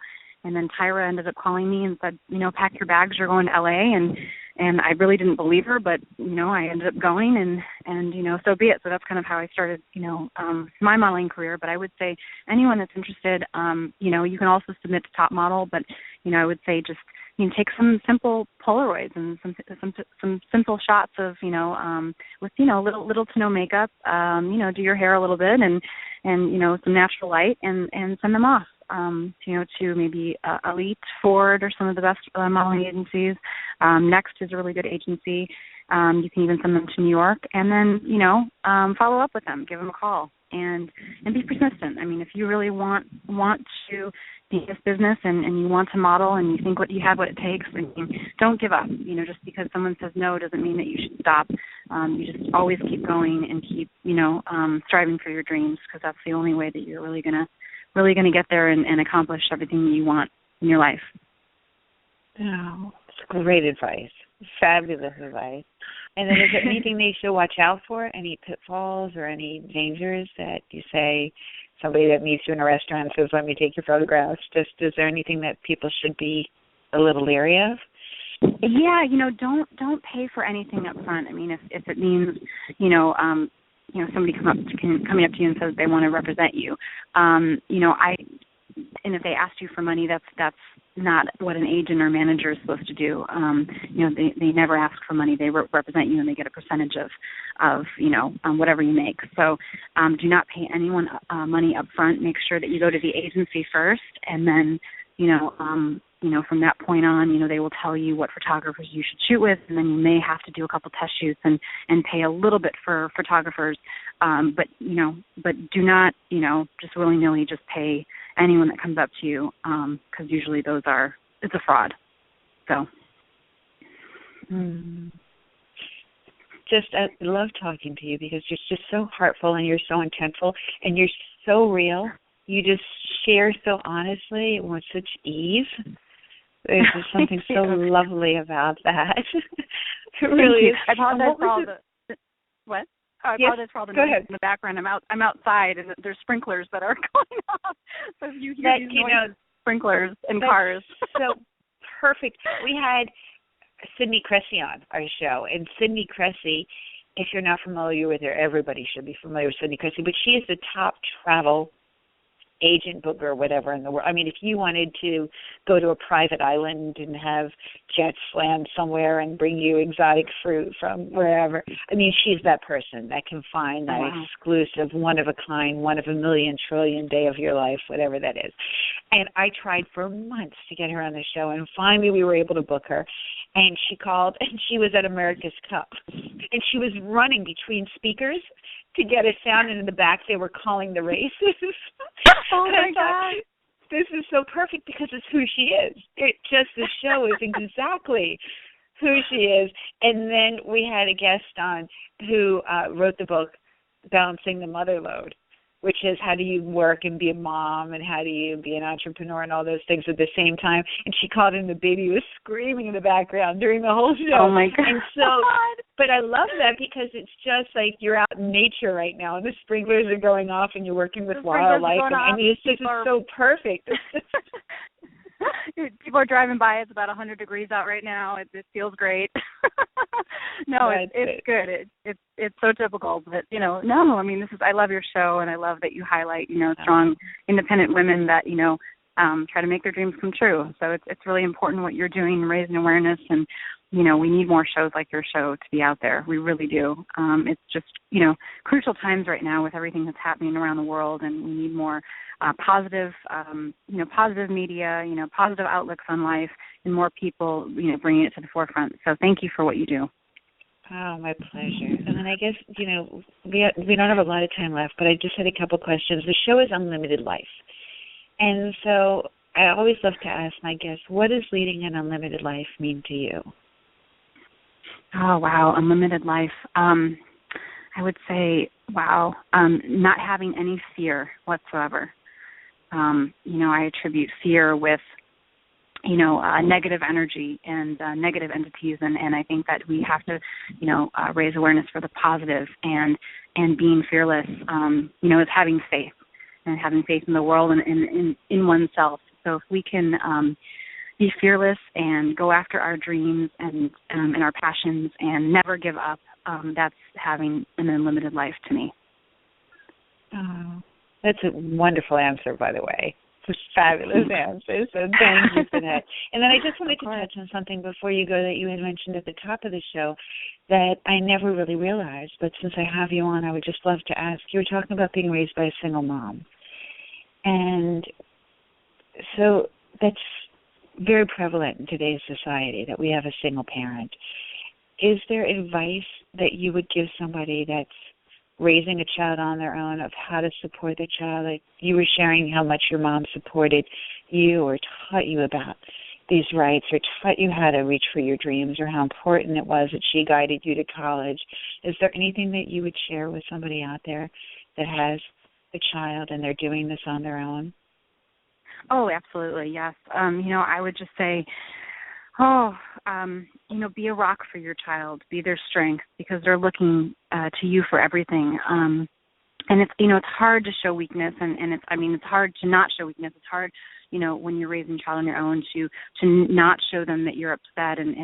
And then Tyra ended up calling me and said, pack your bags, you're going to LA. And I really didn't believe her, but, I ended up going, and so be it. So that's kind of how I started, my modeling career. But I would say anyone that's interested, you can also submit to Top Model, but, I would say just, take some simple Polaroids and some simple shots of, with, little to no makeup, do your hair a little bit and some natural light and send them off. To maybe Elite, Ford, or some of the best modeling agencies. Next is a really good agency. You can even send them to New York, and then follow up with them, give them a call, and be persistent. I mean, if you really want to be in this business and you want to model and you think what it takes, don't give up. Just because someone says no doesn't mean that you should stop. You just always keep going and keep striving for your dreams, because that's the only way that you're really going to get there and accomplish everything you want in your life. Oh, it's great advice. Fabulous advice. And then is there anything they should watch out for? Any pitfalls or any dangers that you say, somebody that meets you in a restaurant says, let me take your photographs? Just, is there anything that people should be a little leery of? Yeah, don't pay for anything up front. I mean, if it means, somebody coming up to you and says they want to represent you, and if they asked you for money, that's not what an agent or manager is supposed to do. They never ask for money. They represent you, and they get a percentage of whatever you make. So do not pay anyone money up front. Make sure that you go to the agency first, and then from that point on, they will tell you what photographers you should shoot with, and then you may have to do a couple test shoots and pay a little bit for photographers. But do not, just willy-nilly just pay anyone that comes up to you, because usually it's a fraud. So. Just, I love talking to you because you're just so heartful and you're so intentful and you're so real. You just share so honestly and with such ease. There's just something so lovely about that. It really is. I apologize for all the what? I apologize for all the noise in the background. I'm outside, and there's sprinklers that are going off. So if you hear these noises, sprinklers and cars. So perfect. We had Sydney Cressy on our show, and Sydney Cressy, if you're not familiar with her, everybody should be familiar with Sydney Cressy, but she is the top travel agent, booker, or whatever in the world. I mean, if you wanted to go to a private island and have jets land somewhere and bring you exotic fruit from wherever, I mean, she's that person that can find that exclusive, one-of-a-kind, one-of-a-million trillion day of your life, whatever that is. And I tried for months to get her on the show, and finally we were able to book her. And she called, and she was at America's Cup. And she was running between speakers to get us sound, and in the back they were calling the races. Oh, my God. This is so perfect because it's who she is. The show is exactly who she is. And then we had a guest on who wrote the book, Balancing the Mother Load, which is how do you work and be a mom and how do you be an entrepreneur and all those things at the same time. And she called in, the baby was screaming in the background during the whole show. Oh, my God. And so, but I love that because it's just like you're out in nature right now and the sprinklers are going off and you're working with wildlife. And I mean, it's just so perfect. People are driving by. It's about 100 degrees out right now. It feels great. No, it's good. It's so typical, but no. I mean, I love your show, and I love that you highlight strong, independent women that try to make their dreams come true. So it's really important what you're doing, raising awareness, and we need more shows like your show to be out there. We really do. It's just, crucial times right now with everything that's happening around the world, and we need more positive media, positive outlooks on life, and more people, bringing it to the forefront. So thank you for what you do. Oh, my pleasure. And then I guess, we don't have a lot of time left, but I just had a couple questions. The show is Unlimited Life. And so I always love to ask my guests, what does leading an unlimited life mean to you? Oh, wow, unlimited life. I would say, wow, not having any fear whatsoever. I attribute fear with negative energy and negative entities, and I think that we have to, raise awareness for the positive, and being fearless, is having faith, and having faith in the world and in oneself. So if we can be fearless and go after our dreams and our passions and never give up, that's having an unlimited life to me. Oh, that's a wonderful answer, by the way. It's a fabulous answer, so thank you for that. And then I just wanted to touch on something before you go that you had mentioned at the top of the show that I never really realized, but since I have you on, I would just love to ask. You were talking about being raised by a single mom. And so that's very prevalent in today's society, that we have a single parent. Is there advice that you would give somebody that's raising a child on their own of how to support their child? Like you were sharing how much your mom supported you or taught you about these rights or taught you how to reach for your dreams or how important it was that she guided you to college. Is there anything that you would share with somebody out there that has a child and they're doing this on their own? Oh, absolutely, yes. I would just say, be a rock for your child, be their strength, because they're looking to you for everything. And it's hard to show weakness, and it's hard to not show weakness. It's hard, when you're raising a child on your own to not show them that you're upset and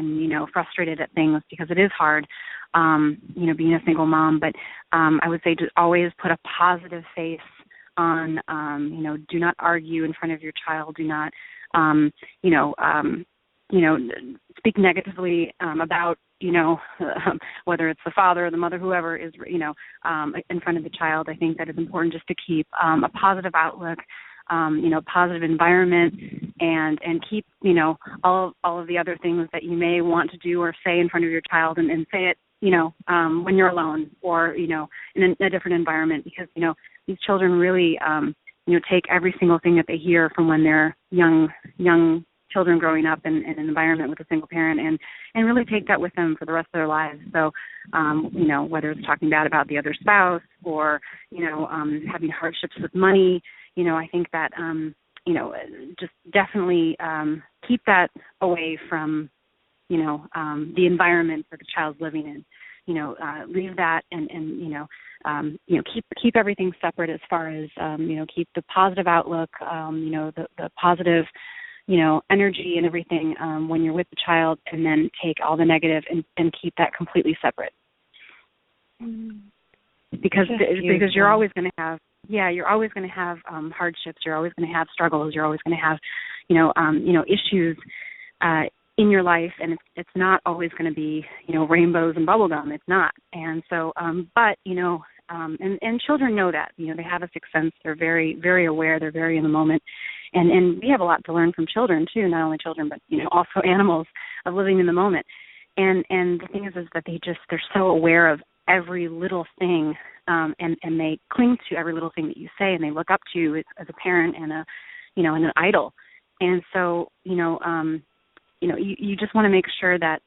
frustrated at things, because it is hard, being a single mom. But I would say to always put a positive face on, do not argue in front of your child. Do not, speak negatively about, whether it's the father or the mother, whoever is, in front of the child. I think that it's important just to keep a positive outlook, positive environment, and keep, all of the other things that you may want to do or say in front of your child, and say it, when you're alone or, in a different environment, because, these children really, take every single thing that they hear from when they're young children growing up in an environment with a single parent, and really take that with them for the rest of their lives. So, whether it's talking bad about the other spouse or, having hardships with money, I think that, just definitely keep that away from, the environment that the child's living in. Leave that and keep everything separate as far as, keep the positive outlook, the positive, energy and everything when you're with the child, and then take all the negative and keep that completely separate. Because you're always going to have, hardships. You're always going to have struggles. You're always going to have, issues in your life, and it's not always going to be, rainbows and bubblegum. It's not. And so, and children know that, they have a sixth sense. They're very, very aware. They're very in the moment. And we have a lot to learn from children too, not only children, but, also animals, of living in the moment. And the thing is that they're so aware of every little thing, and they cling to every little thing that you say, and they look up to you as a parent and and an idol. And so, you just want to make sure that,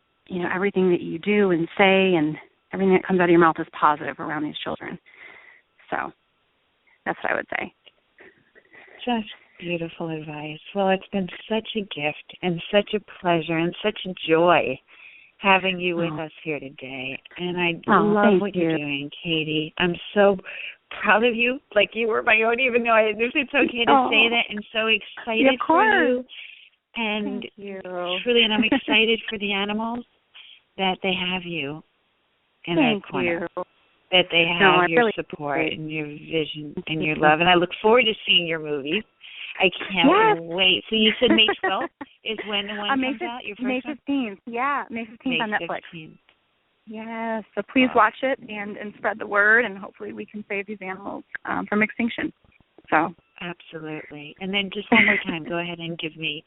everything that you do and say and everything that comes out of your mouth is positive around these children. So that's what I would say. Just beautiful advice. Well, it's been such a gift and such a pleasure and such a joy having you with us here today. And I love what you're doing, Katie. I'm so proud of you. Like you were my own, even though it's okay to say that, and so excited for you. And truly, and I'm excited for the animals that they have you in their corner. That they have your support and your vision and your love. And I look forward to seeing your movies. I can't wait. So you said May 12th? is when the one comes out, your first one? May 15th. Yeah, May 15th on Netflix. 15th. Yes, so please watch it and spread the word, and hopefully we can save these animals from extinction. So absolutely. And then just one more time, go ahead and give me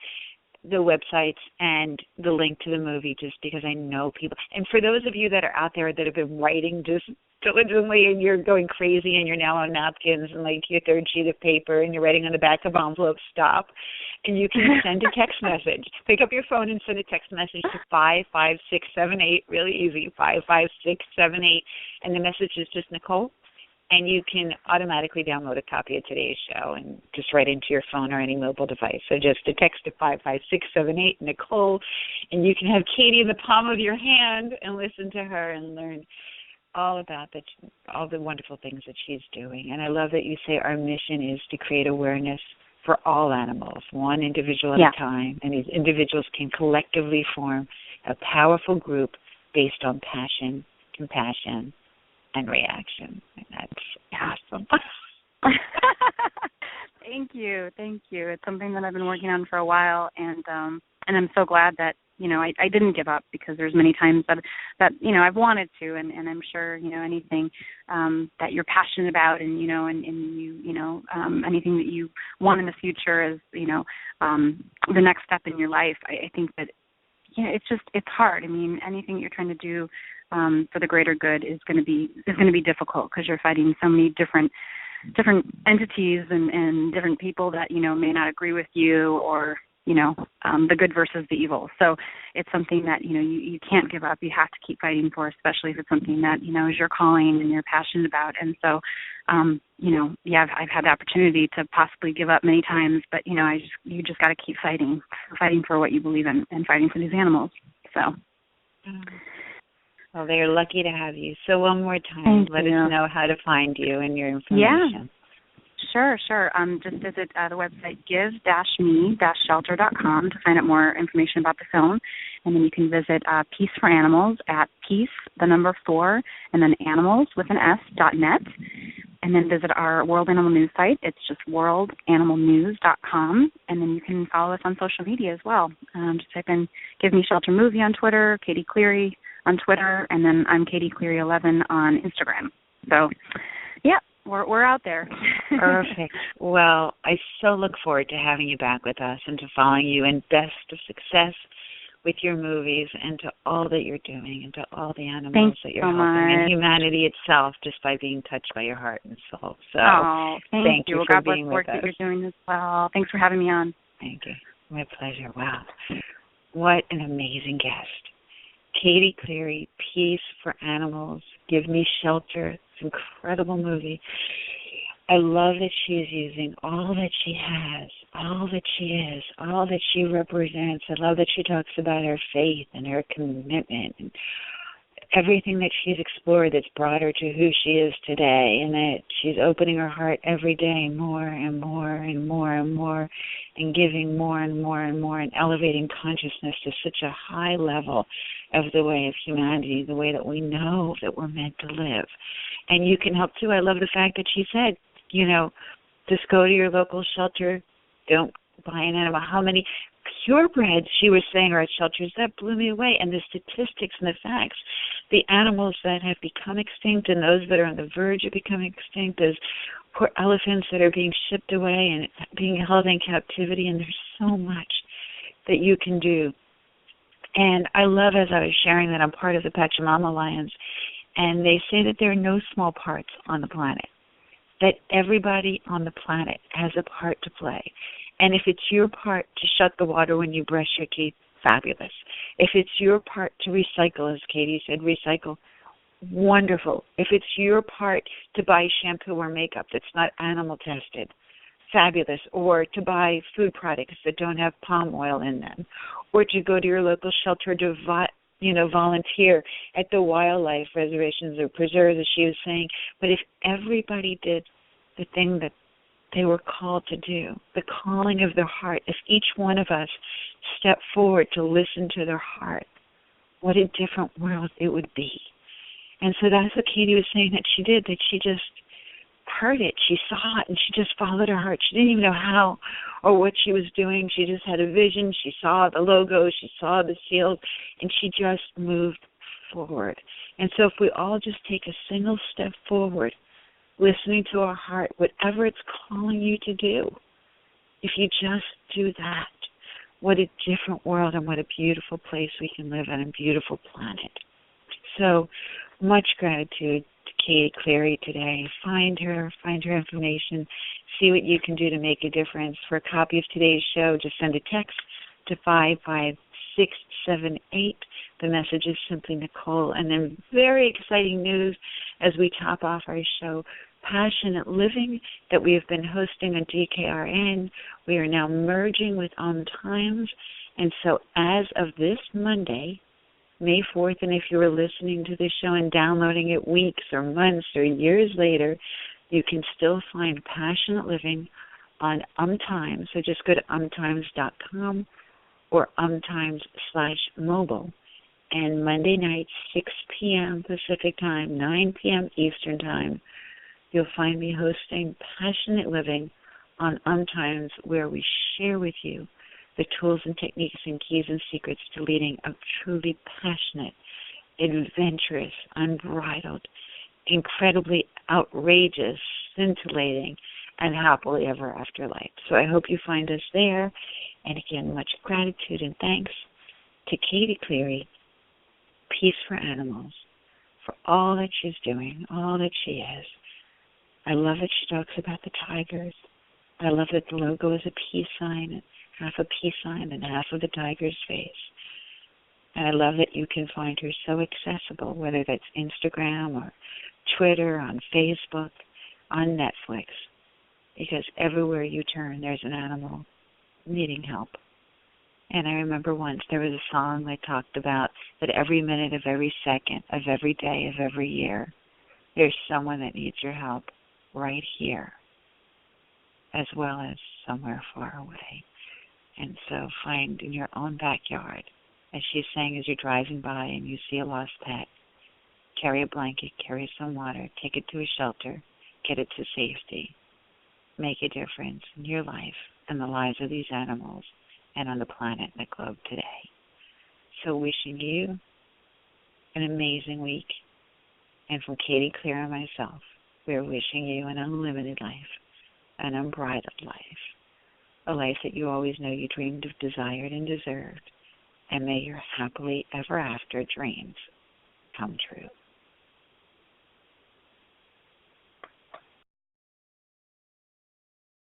the websites and the link to the movie, just because I know people. And for those of you that are out there that have been writing just diligently and you're going crazy and you're now on napkins and like your third sheet of paper and you're writing on the back of envelopes, stop. And you can send a text message. Pick up your phone and send a text message to 55678, really easy, 55678. And the message is just Nicole. And you can automatically download a copy of today's show and just write into your phone or any mobile device. So just a text to 55678, Nicole, and you can have Katie in the palm of your hand and listen to her and learn all about all the wonderful things that she's doing. And I love that you say our mission is to create awareness for all animals, one individual at a time, and these individuals can collectively form a powerful group based on passion, compassion, and reaction. And that's awesome. Thank you. It's something that I've been working on for a while, and I'm so glad that I didn't give up, because there's many times that I've wanted to, and I'm sure anything that you're passionate about, and anything that you want in the future is the next step in your life. I think that it's hard. I mean, anything you're trying to do for the greater good is going to be difficult, because you're fighting so many different entities and different people that may not agree with you, or the good versus the evil. So it's something that you can't give up. You have to keep fighting for, especially if it's something that is your calling and you're passionate about. And so I've had the opportunity to possibly give up many times, but you just got to keep fighting for what you believe in, and fighting for these animals. So. Well, they're lucky to have you. So one more time, let us know how to find you and your information. Yeah, sure. Just visit the website give-me-shelter.com to find out more information about the film. And then you can visit Peace for Animals at peace, 4, and then animals with an S.net. And then visit our World Animal News site. It's just worldanimalnews.com. And then you can follow us on social media as well. Just type in Give Me Shelter Movie on Twitter, Katie Cleary on Twitter, and then I'm Katie Cleary 11 on Instagram. So, yeah, we're out there. Perfect. Well, I so look forward to having you back with us and to following you, and best of success with your movies and to all that you're doing and to all the animals that you're helping and humanity itself, just by being touched by your heart and soul. So thank you for being with us. God bless the work that you're doing as well. Thanks for having me on. Thank you. My pleasure. Wow. What an amazing guest. Katie Cleary, Peace for Animals, Give Me Shelter. It's an incredible movie. I love that she is using all that she has, all that she is, all that she represents. I love that she talks about her faith and her commitment and everything that she's explored that's brought her to who she is today, and that she's opening her heart every day more and more and more and more, and giving more and more and more, and elevating consciousness to such a high level of the way of humanity, the way that we know that we're meant to live. And you can help too. I love the fact that she said, just go to your local shelter, don't buy an animal. How many purebreds she was saying are at shelters? That blew me away. And the statistics and the facts, the animals that have become extinct and those that are on the verge of becoming extinct, those poor elephants that are being shipped away and being held in captivity, and there's so much that you can do. And I love, as I was sharing, that I'm part of the Pachamama Alliance, and they say that there are no small parts on the planet, that everybody on the planet has a part to play. And if it's your part to shut the water when you brush your teeth, fabulous. If it's your part to recycle, as Katie said, recycle, wonderful. If it's your part to buy shampoo or makeup that's not animal tested, fabulous. Or to buy food products that don't have palm oil in them. Or to go to your local shelter to volunteer at the wildlife reservations or preserves, as she was saying. But if everybody did the thing that they were called to do, the calling of their heart, if each one of us stepped forward to listen to their heart, what a different world it would be. And so that's what Katie was saying that she did, that she just heard it. She saw it, and she just followed her heart. She didn't even know how or what she was doing. She just had a vision. She saw the logo. She saw the seals, and she just moved forward. And so if we all just take a single step forward, listening to our heart, whatever it's calling you to do, if you just do that, what a different world and what a beautiful place we can live on, a beautiful planet. So much gratitude to Katie Cleary today. Find her information, see what you can do to make a difference. For a copy of today's show, just send a text to 55678. The message is simply Nicole. And then very exciting news as we top off our show, Passionate Living that we have been hosting on DKRN. We are now merging with On Times. And so as of this Monday, May 4th, and if you were listening to this show and downloading it weeks or months or years later, you can still find Passionate Living on Times. So just go to umtimes.com or umtimes/mobile. And Monday night, 6 p.m. Pacific Time, 9 p.m. Eastern Time, you'll find me hosting Passionate Living on Times, where we share with you the tools and techniques and keys and secrets to leading a truly passionate, adventurous, unbridled, incredibly outrageous, scintillating, and happily ever after life. So I hope you find us there. And again, much gratitude and thanks to Katie Cleary, Peace for Animals, for all that she's doing, all that she is. I love that she talks about the tigers. I love that the logo is a peace sign, half a peace sign and half of the tiger's face. And I love that you can find her so accessible, whether that's Instagram or Twitter, on Facebook, on Netflix, because everywhere you turn, there's an animal needing help. And I remember once there was a song that talked about that every minute of every second of every day of every year, there's someone that needs your help right here, as well as somewhere far away. And so find in your own backyard, as she's saying, as you're driving by and you see a lost pet, carry a blanket, carry some water, take it to a shelter, get it to safety. Make a difference in your life and the lives of these animals and on the planet and the globe today. So wishing you an amazing week. And from Katie Cleary and myself, we're wishing you an unlimited life, an unbridled life, a life that you always know you dreamed of, desired, and deserved. And may your happily ever after dreams come true.